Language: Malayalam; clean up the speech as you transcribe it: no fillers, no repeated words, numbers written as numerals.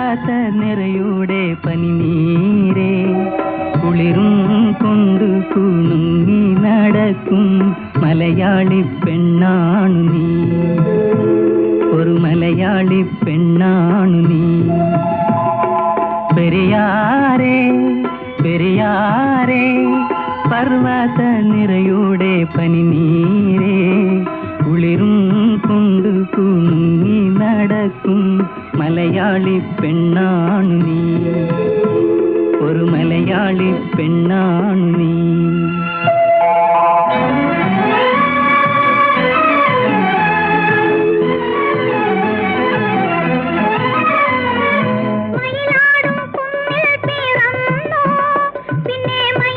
പർവ്വത നിറയുടെ പനിനീരേ കുളിരും കൊണ്ടു കുണുങ്ങി നടക്കും മലയാളി പെണ്ണാണു നീ, ഒരു മലയാളി പെണ്ണാണു നീ. പെരിയാരേ പെരിയാരേ പർവ്വത നിറയുടെ പനിനീരേ കുളിരും കൊണ്ടു കുണുങ്ങി നടക്കും മലയാളി പെണ്ണാണു നീ, ഒരു മലയാളി പെണ്ണാണു നീ.